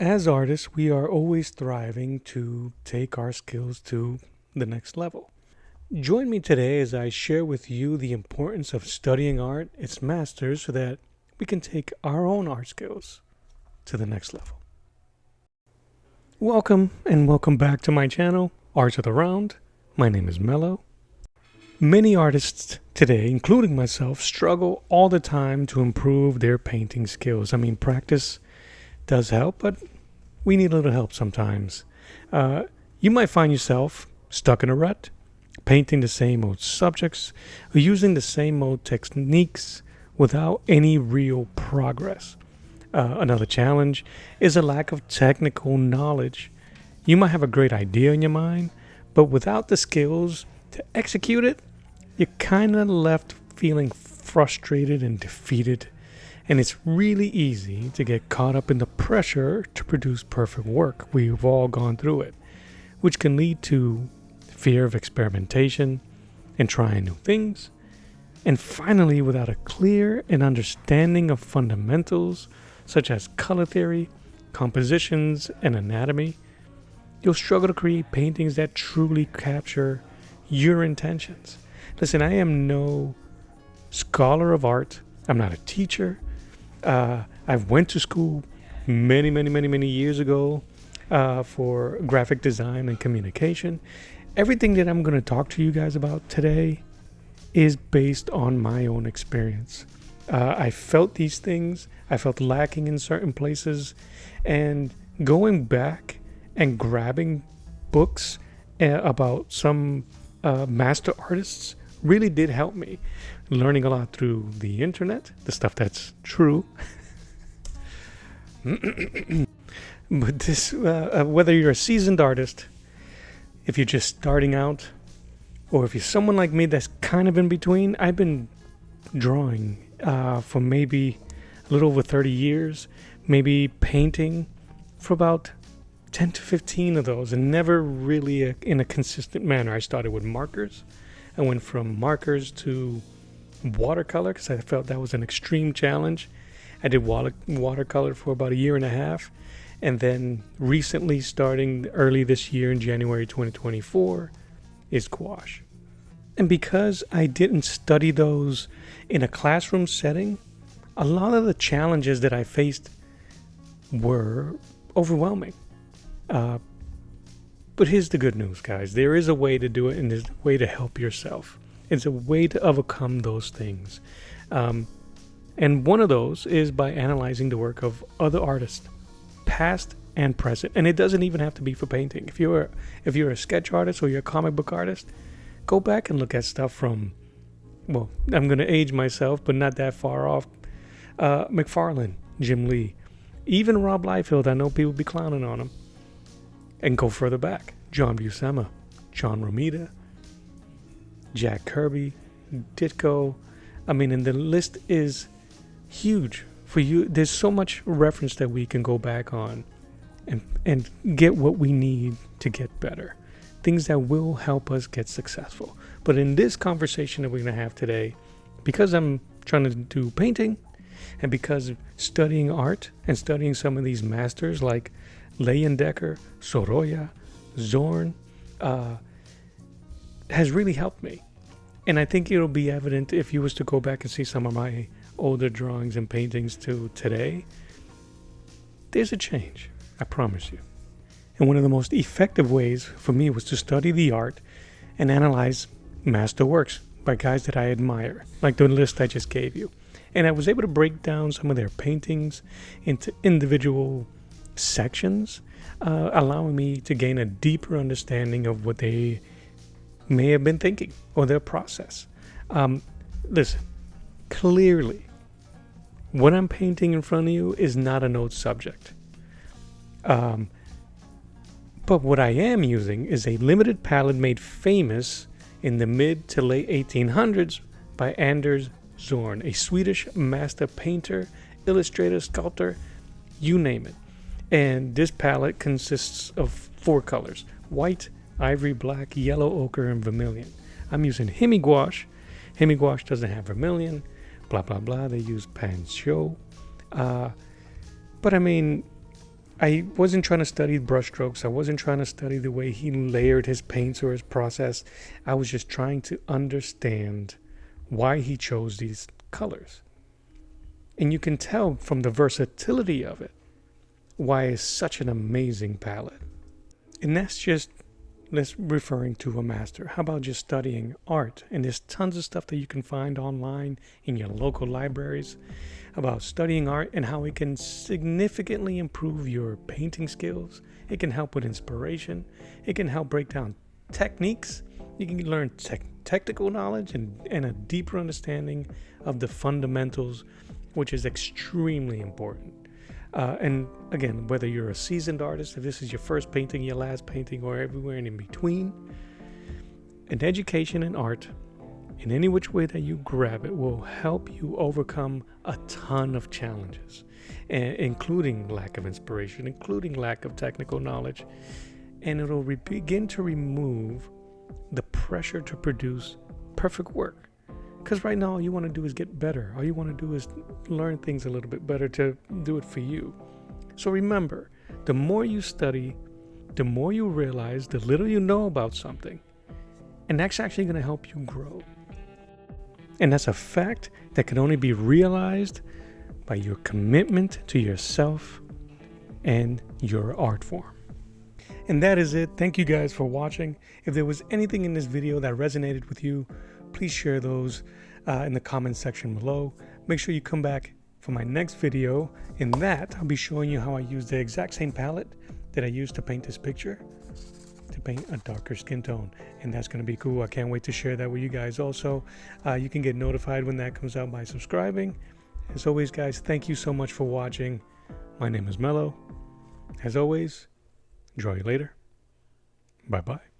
As artists, we are always thriving to take our skills to the next level. Join me today as I share with you the importance of studying art, its masters, so that we can take our own art skills to the next level. Welcome and welcome back to my channel, Art of the Round. My name is Mello. Many artists today, including myself, struggle all the time to improve their painting skills. Practice does help, but we need a little help sometimes. You might find yourself stuck in a rut, painting the same old subjects, or using the same old techniques without any real progress. Another challenge is a lack of technical knowledge. You might have a great idea in your mind, but without the skills to execute it, you're kind of left feeling frustrated and defeated. And it's really easy to get caught up in the pressure to produce perfect work. We've all gone through it, which can lead to fear of experimentation and trying new things. And finally, without a clear and understanding of fundamentals such as color theory, compositions, and anatomy, you'll struggle to create paintings that truly capture your intentions. Listen, I am no scholar of art. I'm not a teacher. I've went to school many years ago for graphic design and communication. Everything that I'm going to talk to you guys about today is based on my own experience. I felt these things. I felt lacking in certain places, and going back and grabbing books about some master artists really did help me. Learning a lot through the internet, the stuff that's true. But this, whether you're a seasoned artist, if you're just starting out, or if you're someone like me that's kind of in between, I've been drawing for maybe a little over 30 years, maybe painting for about 10 to 15 of those, and never really in a consistent manner. I started with markers. I went from markers to watercolor because I felt that was an extreme challenge. I did watercolor for about a year and a half, and then recently, starting early this year in January 2024, is gouache. And because I didn't study those in a classroom setting, a lot of the challenges that I faced were overwhelming. But here's the good news, guys. There is a way to do it, and there's a way to help yourself. It's a way to overcome those things. And one of those is by analyzing the work of other artists, past and present. And it doesn't even have to be for painting. If you're a sketch artist or you're a comic book artist, go back and look at stuff from, well, I'm going to age myself, but not that far off. McFarlane, Jim Lee, even Rob Liefeld. I know people be clowning on him. And go further back, John Buscema, John Romita, Jack Kirby, Ditko. And the list is huge for you. There's so much reference that we can go back on and get what we need to get better. Things that will help us get successful. But in this conversation that we're going to have today, because I'm trying to do painting, and because studying art and studying some of these masters like Leyendecker, Sorolla, Zorn, has really helped me. And I think it'll be evident if you was to go back and see some of my older drawings and paintings to today. There's a change, I promise you. And one of the most effective ways for me was to study the art and analyze master works by guys that I admire, like the list I just gave you. And I was able to break down some of their paintings into individual sections, allowing me to gain a deeper understanding of what they may have been thinking or their process. Listen, clearly, what I'm painting in front of you is not a note subject. But what I am using is a limited palette made famous in the mid to late 1800s by Anders Zorn, a Swedish master painter, illustrator, sculptor, you name it. And this palette consists of 4 colors: white, ivory black, yellow ochre, and vermilion. I'm using Hemi gouache. Hemi gouache doesn't have vermilion, blah, blah, blah. They use Pan Show. But I mean, I wasn't trying to study brushstrokes. I wasn't trying to study the way he layered his paints or his process. I was just trying to understand why he chose these colors. And you can tell from the versatility of it why it's such an amazing palette. And that's just referring to a master. How about just studying art? And there's tons of stuff that you can find online in your local libraries about studying art and how it can significantly improve your painting skills. It can help with inspiration. It can help break down techniques. You can learn technical knowledge and a deeper understanding of the fundamentals, which is extremely important. And again, whether you're a seasoned artist, if this is your first painting, your last painting, or everywhere in between, an education in art, in any which way that you grab it, will help you overcome a ton of challenges, including lack of inspiration, including lack of technical knowledge, and it'll begin to remove the pressure to produce perfect work. Because right now all you want to do is get better. All you want to do is learn things a little bit better to do it for you. So remember, the more you study, the more you realize the little you know about something. And that's actually going to help you grow. And that's a fact that can only be realized by your commitment to yourself and your art form. And that is it. Thank you guys for watching. If there was anything in this video that resonated with you, please share those in the comment section below. Make sure you come back for my next video. In that, I'll be showing you how I use the exact same palette that I used to paint this picture to paint a darker skin tone. And that's going to be cool. I can't wait to share that with you guys also. You can get notified when that comes out by subscribing. As always, guys, thank you so much for watching. My name is Mello. As always, enjoy you later. Bye-bye.